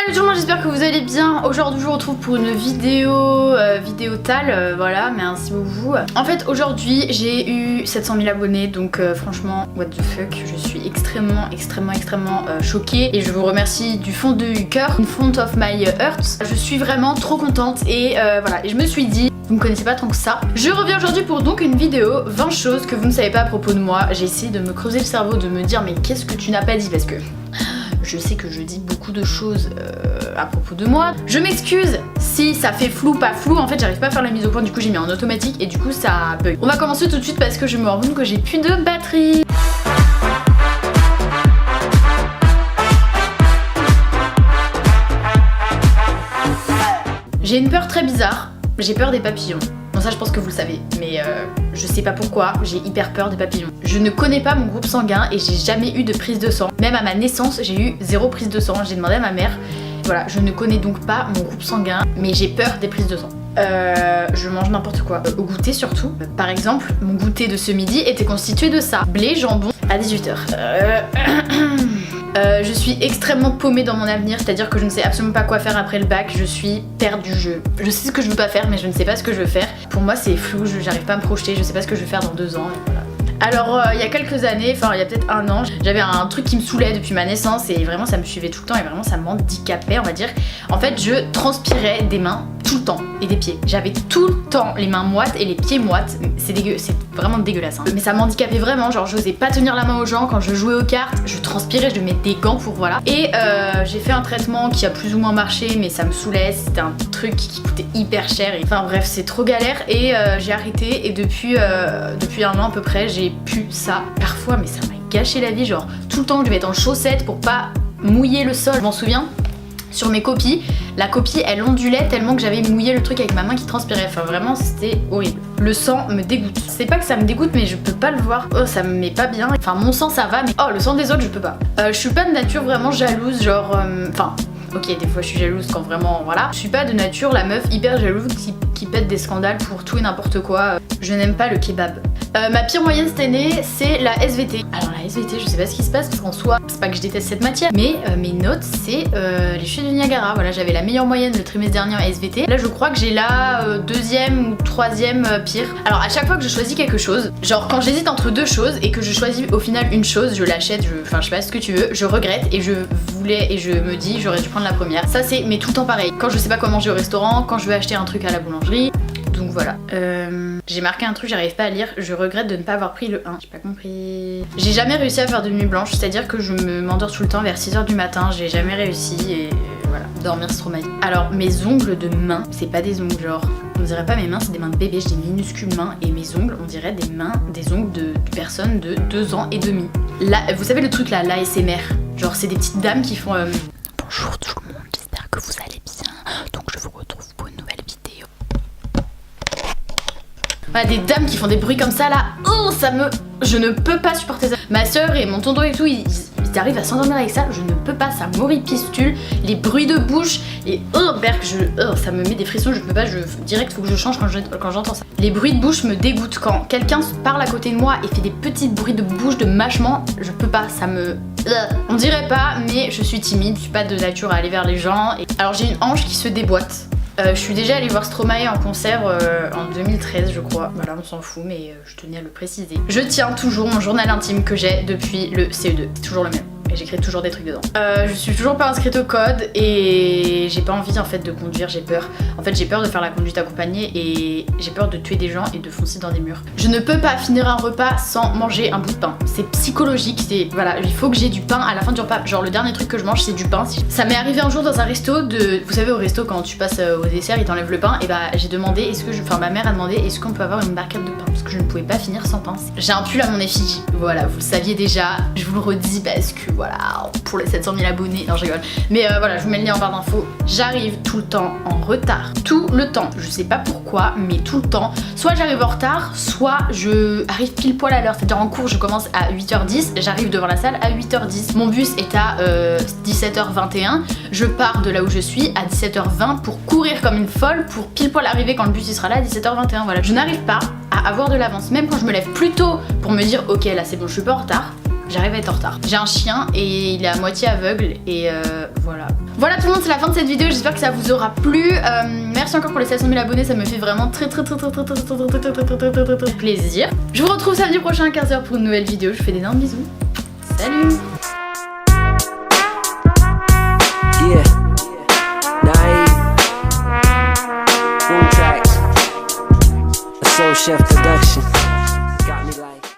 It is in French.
Salut tout le monde, j'espère que vous allez bien. Aujourd'hui je vous retrouve pour une vidéo voilà, merci beaucoup. En fait aujourd'hui j'ai eu 700 000 abonnés, donc franchement what the fuck, je suis extrêmement choquée et je vous remercie du fond du cœur, in front of my heart. Je suis vraiment trop contente et voilà, et je me suis dit, vous me connaissez pas tant que ça. Je reviens aujourd'hui pour donc une vidéo 20 choses que vous ne savez pas à propos de moi. J'ai essayé de me creuser le cerveau, de me dire mais qu'est-ce que tu n'as pas dit, parce que je sais que je dis beaucoup de choses à propos de moi. Je m'excuse si ça fait flou, pas flou. En fait, j'arrive pas à faire la mise au point, du coup j'ai mis en automatique et du coup ça bug. On va commencer tout de suite parce que je me rends compte que j'ai plus de batterie. J'ai une peur très bizarre. J'ai peur des papillons. Bon, ça je pense que vous le savez, mais je sais pas pourquoi, j'ai hyper peur des papillons. Je ne connais pas mon groupe sanguin et j'ai jamais eu de prise de sang. Même à ma naissance, j'ai eu 0 prise de sang. J'ai demandé à ma mère. Voilà, je ne connais donc pas mon groupe sanguin, mais j'ai peur des prises de sang. Je mange n'importe quoi, au goûter surtout. Par exemple, mon goûter de ce midi était constitué de ça. Blé, jambon, à 18h. Je suis extrêmement paumée dans mon avenir, c'est-à-dire que je ne sais absolument pas quoi faire après le bac, je suis perdue. Je sais ce que je veux pas faire, mais je ne sais pas ce que je veux faire. Pour moi c'est flou, j'arrive pas à me projeter, je sais pas ce que je vais faire dans 2 ans, et voilà. Alors il y a quelques années, enfin il y a peut-être 1 an, j'avais un truc qui me saoulait depuis ma naissance et vraiment ça me suivait tout le temps et vraiment ça m'handicapait, on va dire. En fait je transpirais des mains tout le temps et des pieds. J'avais tout le temps les mains moites et les pieds moites. C'est dégueu, c'est vraiment dégueulasse hein. Mais ça m'handicapait vraiment, genre j'osais pas tenir la main aux gens quand je jouais aux cartes, je transpirais, je mettais des gants pour voilà. Et j'ai fait un traitement qui a plus ou moins marché mais ça me saoulait, c'était un truc qui coûtait hyper cher et enfin bref c'est trop galère et j'ai arrêté et depuis 1 an à peu près j'ai pu ça parfois, mais ça m'a gâché la vie, genre tout le temps je devais être en chaussettes pour pas mouiller le sol. Je m'en souviens sur mes copies, la copie elle ondulait tellement que j'avais mouillé le truc avec ma main qui transpirait, enfin vraiment c'était horrible. Le sang me dégoûte, c'est pas que ça me dégoûte mais je peux pas le voir, oh ça me met pas bien, enfin mon sang ça va mais oh le sang des autres je peux pas. Je suis pas de nature vraiment jalouse, genre enfin ok, des fois je suis jalouse quand vraiment, voilà. Je suis pas de nature la meuf hyper jalouse qui pète des scandales pour tout et n'importe quoi. Je n'aime pas le kebab. Ma pire moyenne cette année, c'est la SVT. Alors la SVT, je sais pas ce qui se passe parce qu'en soi, c'est pas que je déteste cette matière, mais mes notes, c'est les chutes du Niagara. Voilà, j'avais la meilleure moyenne le trimestre dernier en SVT. Là, je crois que j'ai la 2e ou 3e pire. Alors à chaque fois que je choisis quelque chose, genre quand j'hésite entre 2 choses et que je choisis au final une chose, je l'achète, enfin je sais pas ce que tu veux, je regrette et je me dis j'aurais dû prendre la première. Ça c'est mais tout le temps pareil. Quand je sais pas quoi manger au restaurant, quand je veux acheter un truc à la boulangerie. Donc voilà. J'ai marqué un truc, j'arrive pas à lire. Je regrette de ne pas avoir pris le 1. J'ai pas compris. J'ai jamais réussi à faire de nuit blanche, c'est-à-dire que je m'endors tout le temps vers 6h du matin. J'ai jamais réussi et voilà. Dormir c'est trop ma vie. Alors mes ongles de main, c'est pas des ongles genre. On dirait pas mes mains, c'est des mains de bébé, j'ai des minuscules mains et mes ongles, on dirait des ongles de personnes de 2 ans et demi. Là, vous savez le truc là, l'ASMR. Genre c'est des petites dames qui font bonjour tout le monde, j'espère que vous allez bien. Donc je vous retrouve pour une nouvelle vidéo. Voilà, des dames qui font des bruits comme ça là. Oh, je ne peux pas supporter ça. Ma soeur et mon tonton et tout, ils arrivent à s'endormir avec ça. Je ne peux pas, ça m'horripistule. Les bruits de bouche et ça me met des frissons. Je peux pas, direct faut que je change quand j'entends ça. Les bruits de bouche me dégoûtent. Quand quelqu'un parle à côté de moi et fait des petits bruits de bouche, de mâchement, je peux pas, ça me... On dirait pas, mais je suis timide, je suis pas de nature à aller vers les gens. Alors j'ai une hanche qui se déboîte. Je suis déjà allée voir Stromae en concert en 2013 je crois. Voilà, on s'en fout mais je tenais à le préciser. Je tiens toujours mon journal intime que j'ai depuis le CE2. C'est toujours le même. Et j'écris toujours des trucs dedans. Je suis toujours pas inscrite au code et j'ai pas envie en fait de conduire, j'ai peur. En fait j'ai peur de faire la conduite accompagnée et j'ai peur de tuer des gens et de foncer dans des murs. Je ne peux pas finir un repas sans manger un bout de pain. C'est psychologique, c'est voilà, il faut que j'ai du pain à la fin du repas. Genre le dernier truc que je mange c'est du pain. Ça m'est arrivé un jour dans un resto vous savez au resto quand tu passes au dessert ils t'enlèvent le pain et bah j'ai demandé ma mère a demandé est-ce qu'on peut avoir une barquette de pain parce que je ne pouvais pas finir sans pain. J'ai un pull à mon effigie. Voilà, vous le saviez déjà, je vous le redis parce que voilà, pour les 700 000 abonnés, non je rigole. Mais voilà, je vous mets le lien en barre d'infos. J'arrive tout le temps en retard. Tout le temps. Je sais pas pourquoi, mais tout le temps. Soit j'arrive en retard, soit je arrive pile poil à l'heure. C'est-à-dire en cours, je commence à 8h10, j'arrive devant la salle à 8h10. Mon bus est à 17h21. Je pars de là où je suis à 17h20 pour courir comme une folle pour pile poil arriver quand le bus il sera là à 17h21. Voilà, je n'arrive pas à avoir de l'avance. Même quand je me lève plus tôt pour me dire ok là c'est bon, je suis pas en retard. J'arrive à être en retard. J'ai un chien et il est à moitié aveugle et voilà. Voilà tout le monde, c'est la fin de cette vidéo, j'espère que ça vous aura plu. Merci encore pour les 700 000 abonnés, ça me fait vraiment très plaisir. Je vous retrouve samedi prochain à 15h pour une nouvelle vidéo, je vous fais d'énormes bisous. Salut. Yeah, Naive, Boom Tracks, a Soul Chef.